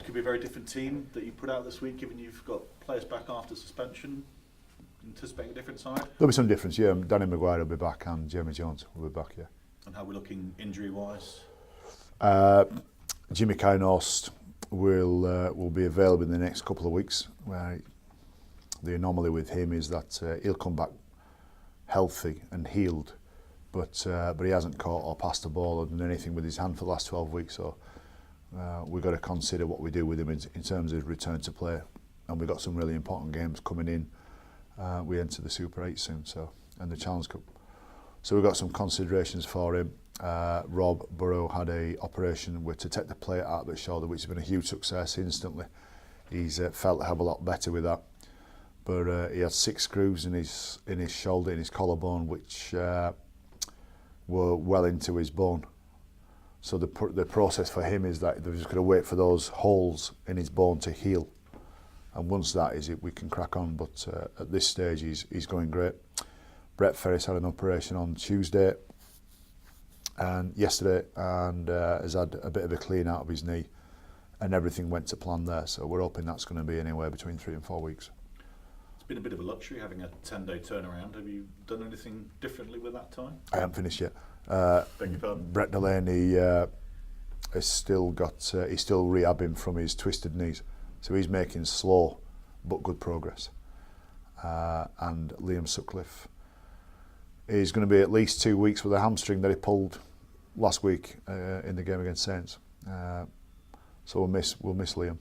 could be a very different team that you put out this week, given you've got players back after suspension. Anticipating a different side? There'll be some difference, yeah. Danny Maguire will be back and Jamie Jones will be back, yeah. And how are we looking injury-wise? Jimmy Kainost will be available in the next couple of weeks. The anomaly with him is that he'll come back healthy and healed, but he hasn't caught or passed the ball or done anything with his hand for the last 12 weeks. So we've got to consider what we do with him in terms of return to play. And we've got some really important games coming in. We enter the Super 8 soon, and the Challenge Cup. So we've got some considerations for him. Rob Burrow had an operation to take the plate out of his shoulder, which has been a huge success instantly. He's felt a hell of a lot better with that. But he had 6 screws in his shoulder, in his collarbone, which were well into his bone. So the process for him is that they're just going to wait for those holes in his bone to heal. And once that is it, we can crack on. But at this stage, he's going great. Brett Ferris had an operation on Tuesday and yesterday, and has had a bit of a clean out of his knee, and everything went to plan there. So we're hoping that's going to be anywhere between 3 and 4 weeks. It's been a bit of a luxury having a 10-day turnaround. Have you done anything differently with that time? I haven't finished yet. Beg your pardon? Brett Delaney has still got. He's still rehabbing from his twisted knees. So he's making slow but good progress. And Liam Sutcliffe is going to be at least 2 weeks with a hamstring that he pulled last week in the game against Saints. So we'll miss Liam.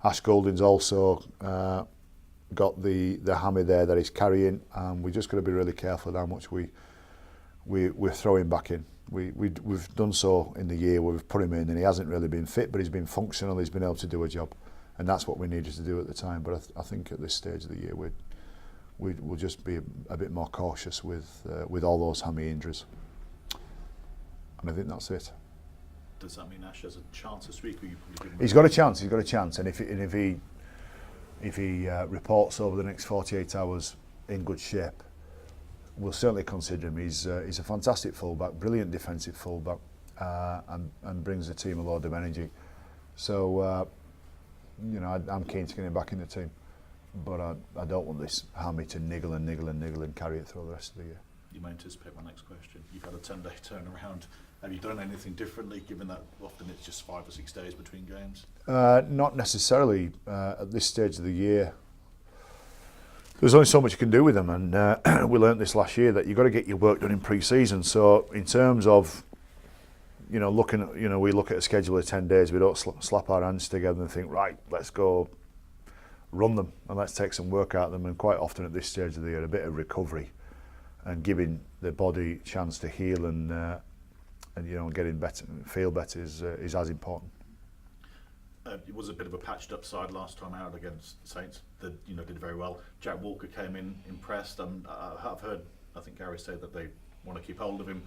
Ash Golding's also got the hammy there that he's carrying, and we just got to be really careful how much we're throwing back in. We've done so in the year where we've put him in, and he hasn't really been fit, but he's been functional. He's been able to do a job. And that's what we needed to do at the time. But I think at this stage of the year, we'll just be a bit more cautious with all those hammy injuries. And I think that's it. Does that mean Ash has a chance this week? Or you probably give him He's got a chance. He's got a chance. And if he reports over the next 48 hours in good shape, we'll certainly consider him. He's a fantastic fullback, brilliant defensive fullback, and brings the team a lot of energy. So. I'm keen to get him back in the team, but I don't want this hammy to niggle and carry it through the rest of the year. You may anticipate my next question. You've had a 10-day turnaround. Have you done anything differently, given that often it's just 5 or 6 days between games? Not necessarily at this stage of the year. There's only so much you can do with them, and we learnt this last year that you've got to get your work done in pre-season. So in terms of we look at a schedule of 10 days, we don't slap our hands together and think, right, let's go run them and let's take some work out of them. And quite often at this stage of the year, a bit of recovery and giving the body a chance to heal and getting better, feel better is as important. It was a bit of a patched up side last time out against Saints. That did very well. Jack Walker came in impressed. I've heard, I think Gary said that they want to keep hold of him.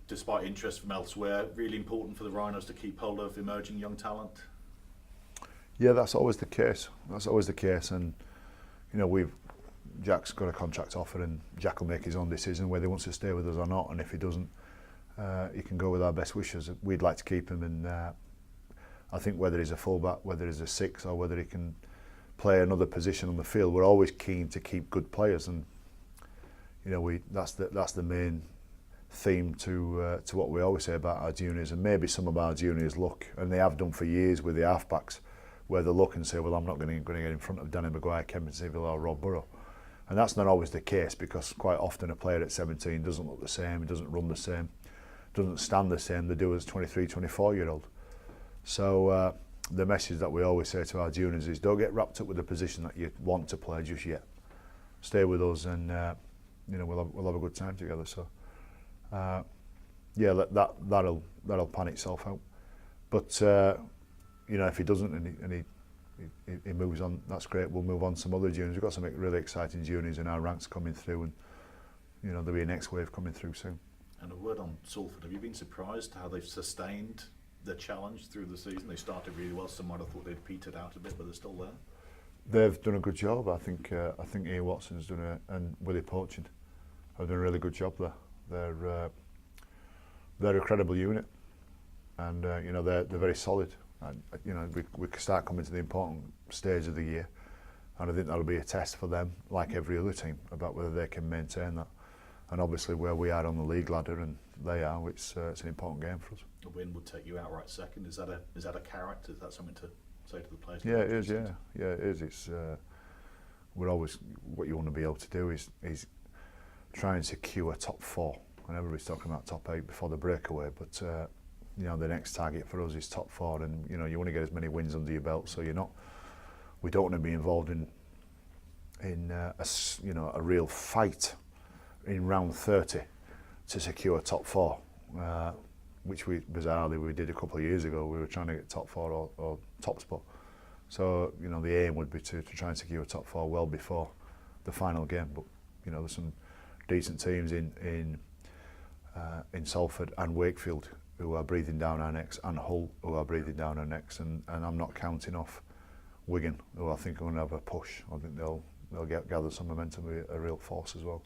Despite interest from elsewhere, really important for the Rhinos to keep hold of emerging young talent? Yeah, that's always the case. And Jack's got a contract offer, and Jack will make his own decision whether he wants to stay with us or not. And if he doesn't, he can go with our best wishes. We'd like to keep him, and I think whether he's a fullback, whether he's a 6, or whether he can play another position on the field, we're always keen to keep good players, and that's the main theme to what we always say about our juniors. And maybe some of our juniors look, and they have done for years with the halfbacks, where they look and say, well, I'm not going to get in front of Danny Maguire, Kevin Seville or Rob Burrow. And that's not always the case, because quite often a player at 17 doesn't look the same, he doesn't run the same, doesn't stand the same they do as 23, 24-year-old. So the message that we always say to our juniors is, don't get wrapped up with the position that you want to play just yet. Stay with us, and we'll have a good time together. So that'll pan itself out. But if he doesn't and he moves on, that's great. We'll move on to some other juniors. We've got some really exciting juniors in our ranks coming through, and there'll be a next wave coming through soon. And a word on Salford. Have you been surprised how they've sustained the challenge through the season? They started really well. Some might have thought they'd petered out a bit, but they're still there. They've done a good job. I think Ian Watson's done and Willie Poaching have done a really good job there. They're a credible unit, and they're very solid. And, we can start coming to the important stage of the year, and I think that'll be a test for them, like every other team, about whether they can maintain that. And obviously, where we are on the league ladder and they are, it's an important game for us. A win would take you outright second. Is that a carrot? Is that something to say to the players? Yeah, it is. Yeah, it is. It's we're always, what you want to be able to do is try and secure top 4. And everybody's talking about top 8 before the breakaway, but the next target for us is top 4, and you want to get as many wins under your belt. So we don't want to be involved in a real fight in round 30 to secure top 4, which bizarrely we did a couple of years ago. We were trying to get top 4 or top spot. So the aim would be to try and secure top 4 well before the final game. But there's some decent teams in Salford and Wakefield who are breathing down our necks, and Hull who are breathing down our necks, and I'm not counting off Wigan, who I think are going to have a push. I think they'll gather some momentum with a real force as well.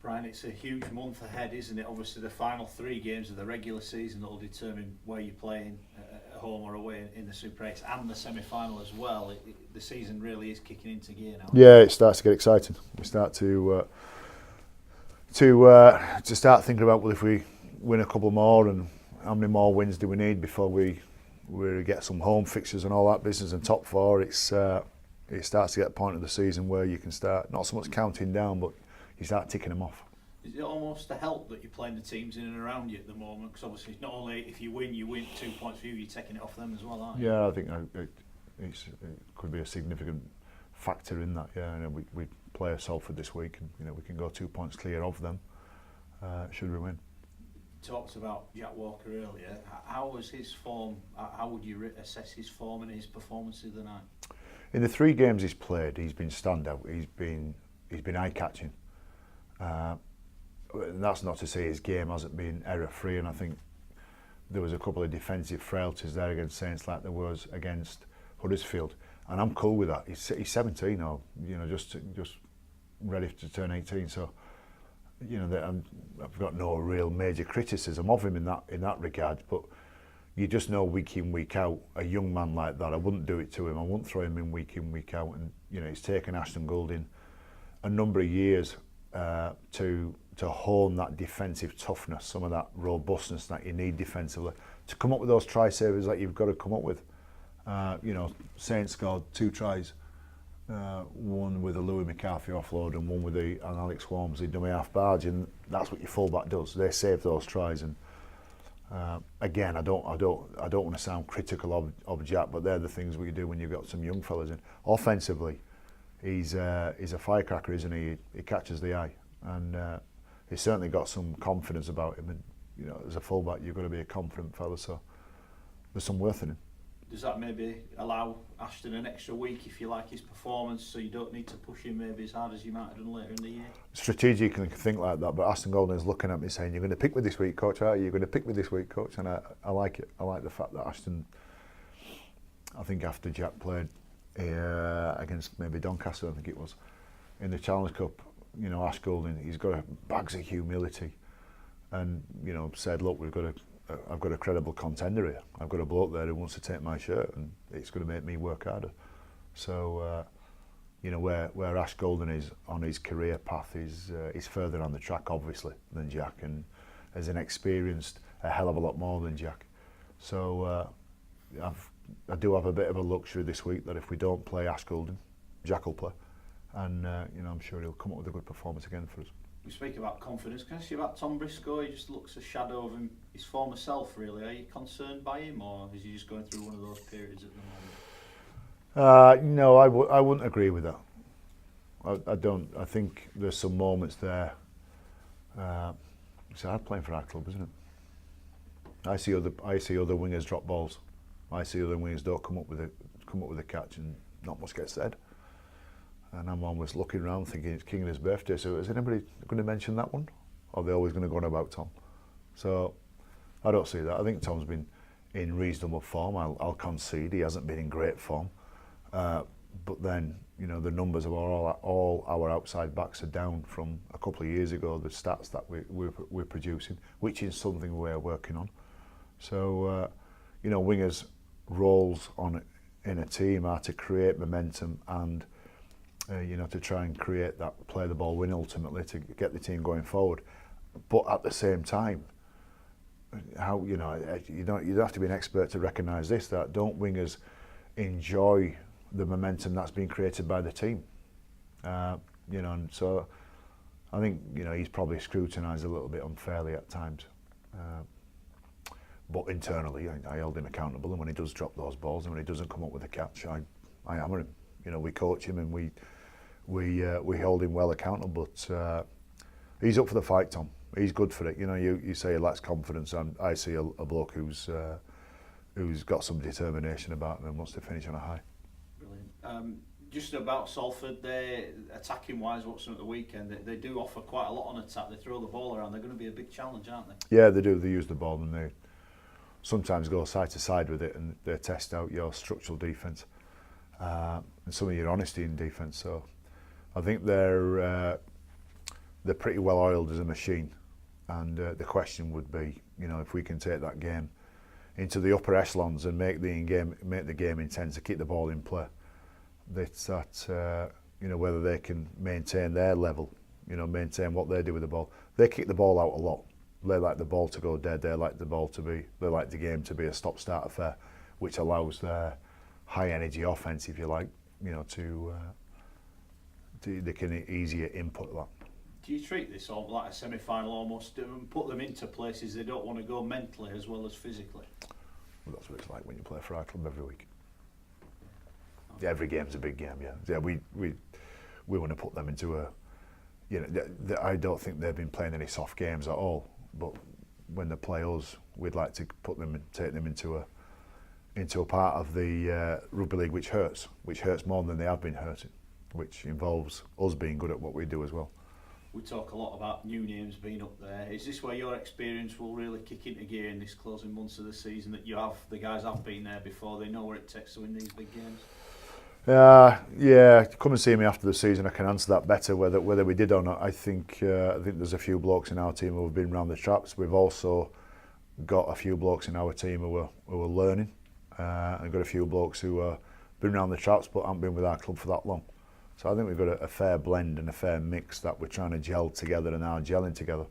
Brian, it's a huge month ahead, isn't it? Obviously, the final 3 games of the regular season that will determine where you're playing at home or away in the Super 8s, and the semi-final as well. The season really is kicking into gear now. Yeah, it starts to get exciting. We start to start thinking about, well, if we win a couple more, and how many more wins do we need before we get some home fixtures and all that business, and top 4. It starts to get a point of the season where you can start not so much counting down, but you start ticking them off. Is it almost a help that you're playing the teams in and around you at the moment? Because obviously, it's not only if you win 2 points for you, you're taking it off them as well, aren't you? Yeah, I think it could be a significant factor in that. Yeah, we play a Salford this week, and we can go 2 points clear of them should we win. Talked about Jack Walker earlier. How was his form? How would you assess his form and his performance of the night? In the 3 games he's played, he's been standout. He's been eye-catching. That's not to say his game hasn't been error-free, and I think there was a couple of defensive frailties there against Saints, like there was against Huddersfield, and I'm cool with that. He's 17 now, just ready to turn 18. So, I've got no real major criticism of him in that regard. But you just know week in, week out, a young man like that, I wouldn't do it to him. I wouldn't throw him in, week out. And he's taken Ashton Goulding a number of years to hone that defensive toughness, some of that robustness that you need defensively to come up with those try savers that you've got to come up with. Saints scored 2 tries, one with a Louis McCarthy offload and one with an Alex Walmsley dummy half barge, and that's what your fullback does. They save those tries. And again, I don't want to sound critical of Jack, but they're the things we do when you've got some young fellas in. Offensively, he's a firecracker, isn't he? He catches the eye, and he's certainly got some confidence about him. And as a fullback, you've got to be a confident fella. So there's some worth in him. Does that maybe allow Ashton an extra week if you like his performance, so you don't need to push him maybe as hard as you might have done later in the year? Strategically, you can think like that, but Ashton Goulding is looking at me saying, "You're going to pick me this week, coach, are you? You're going to pick me this week, coach?" And I like it. I like the fact that Ashton, I think after Jack played against maybe Doncaster, I think it was, in the Challenge Cup, Ash Goulding, he's got bags of humility, and said, "Look, I've got a credible contender here. I've got a bloke there who wants to take my shirt, and it's going to make me work harder." So, where Ash Goulding is on his career path is further on the track, obviously, than Jack, and has experienced a hell of a lot more than Jack. So, I do have a bit of a luxury this week that if we don't play Ash Goulding, Jack will play, and I'm sure he'll come up with a good performance again for us. We speak about confidence. Can I ask you about Tom Briscoe? He just looks a shadow of his former self, really. Are you concerned by him, or is he just going through one of those periods at the moment? No, I wouldn't agree with that. I don't. I think there's some moments there. It's hard playing for our club, isn't it? I see other wingers drop balls. I see other wingers don't come up with a catch, and not much gets said. And I'm always looking around thinking it's King of his birthday, so is anybody going to mention that one? Or are they always going to go on about Tom? So I don't see that. I think Tom's been in reasonable form. I'll concede he hasn't been in great form. But then, the numbers of all our outside backs are down from a couple of years ago, the stats that we're producing, which is something we're working on. So, wingers roles in a team are to create momentum and to try and create that play the ball win ultimately to get the team going forward. But at the same time, you don't have to be an expert to recognise this, that don't wingers enjoy the momentum that's been created by the team? And so I think he's probably scrutinised a little bit unfairly at times. But internally, I hold him accountable, and when he does drop those balls and when he doesn't come up with a catch, I hammer him. We coach him and we hold him well accountable. But he's up for the fight, Tom. He's good for it. You say he lacks confidence. I see a bloke who's got some determination about him and wants to finish on a high. Brilliant. Just about Salford, they attacking wise, watching at the weekend, they do offer quite a lot on attack. They throw the ball around. They're going to be a big challenge, aren't they? Yeah, they do. They use the ball and they sometimes go side to side with it, and they test out your structural defence and some of your honesty in defence. So I think they're pretty well oiled as a machine, and the question would be, if we can take that game into the upper echelons and make the game intense, to keep the ball in play. Whether they can maintain their level, maintain what they do with the ball. They kick the ball out a lot. They like the ball to go dead. They like the game to be a stop-start affair, which allows their high-energy offense, if you like, they can easier input that. Do you treat this all like a semi-final almost, and put them into places they don't want to go mentally as well as physically? Well, that's what it's like when you play for our club every week. Yeah, every game's a big game. Yeah. We want to put them into a. I don't think they've been playing any soft games at all. But when they play us, we'd like to take them into a part of the rugby league which hurts more than they have been hurting, which involves us being good at what we do as well. We talk a lot about new names being up there. Is this where your experience will really kick into gear in this closing months of the season, that the guys have been there before, they know what it takes to win these big games? Yeah, come and see me after the season. I can answer that better, whether we did or not. I think there's a few blokes in our team who have been round the traps. We've also got a few blokes in our team who are learning, and got a few blokes who have been round the traps but haven't been with our club for that long. So I think we've got a fair blend and a fair mix that we're trying to gel together and are gelling together.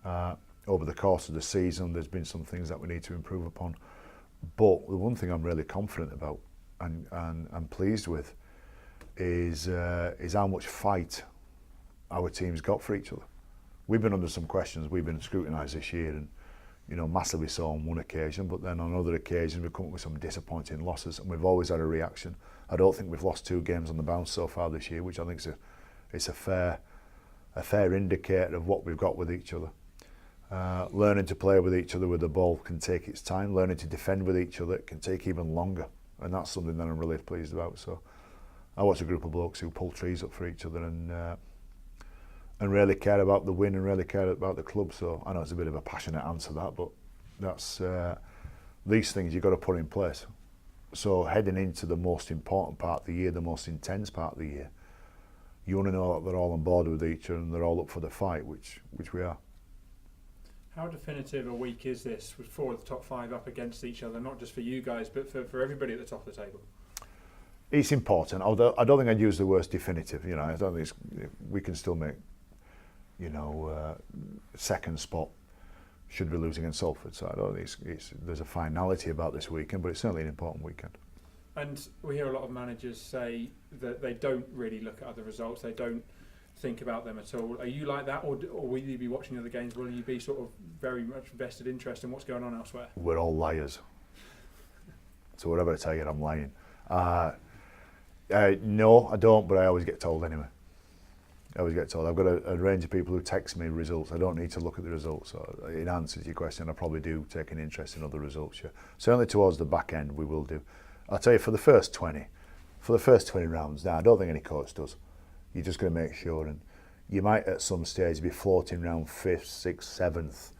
Over the course of the season, there's been some things that we need to improve upon. But the one thing I'm really confident about and I'm pleased with is how much fight our team's got for each other. We've been under some questions. We've been scrutinised this year, and massively so on one occasion. But then on other occasions, we've come up with some disappointing losses, and we've always had a reaction. I don't think we've lost 2 games on the bounce so far this year, which I think is a fair indicator of what we've got with each other. Learning to play with each other with the ball can take its time. Learning to defend with each other can take even longer, and that's something that I'm really pleased about. So I watch a group of blokes who pull trees up for each other and really care about the win and really care about the club. So I know it's a bit of a passionate answer that, but that's these things you've got to put in place. So heading into the most important part of the year, the most intense part of the year, you want to know that they're all on board with each other and they're all up for the fight, which we are. How definitive a week is this with 4 of the top 5 up against each other, not just for you guys, but for everybody at the top of the table? It's important, although I don't think I'd use the word definitive. I don't think we can still make, second spot should we lose against Salford. So I don't think there's a finality about this weekend, but it's certainly an important weekend. And we hear a lot of managers say that they don't really look at other results. They don't think about them at all. Are you like that, or will you be watching other games? Will you be sort of very much vested interest in what's going on elsewhere? We're all liars. So whatever I tell you, I'm lying. No, I don't, but I always get told anyway. I always get told. I've got a range of people who text me results. I don't need to look at the results. So in answer to your question, I probably do take an interest in other results. Yeah. Certainly towards the back end, we will do. I'll tell you, for the first 20 rounds, now I don't think any coach does. You're just going to make sure, and you might at some stage be floating around 5th, 6th, 7th,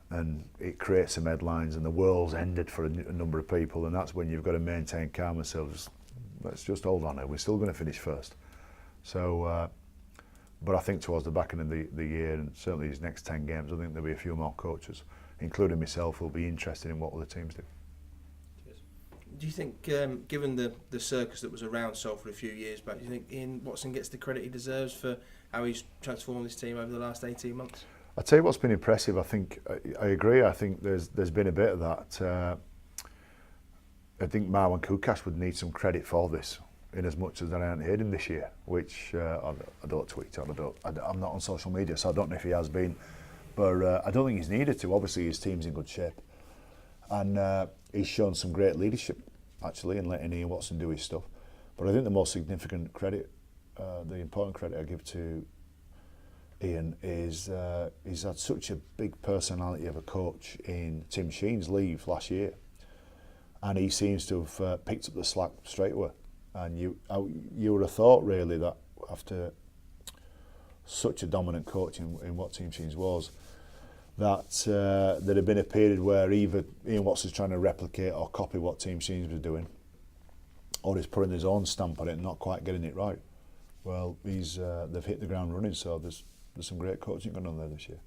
and it creates some headlines, and the world's ended for a number of people, and that's when you've got to maintain calm and say, let's just hold on here. We're still going to finish first. So. But I think towards the back end of the year, and certainly these next 10 games, I think there'll be a few more coaches, including myself, who will be interested in what other teams do. Cheers. Do you think, given the circus that was around Salford a few years back, do you think Ian Watson gets the credit he deserves for how he's transformed this team over the last 18 months? I'll tell you what's been impressive. I think I agree. I think there's been a bit of that. I think Marwan Kukash would need some credit for this, in as much as I haven't heard him this year, which I don't tweet on. I'm not on social media, so I don't know if he has been. But I don't think he's needed to. Obviously, his team's in good shape. And he's shown some great leadership, actually, in letting Ian Watson do his stuff. But I think the most significant credit, the important credit I give to Ian is he's had such a big personality of a coach in Tim Sheen's leave last year. And he seems to have picked up the slack straight away. And you would have thought, really, that after such a dominant coach in what Tim Sheen's was, that there had been a period where either Ian Watson's trying to replicate or copy what Tim Sheen's was doing, or he's putting his own stamp on it and not quite getting it right. Well, they've hit the ground running, so there's some great coaching going on there this year.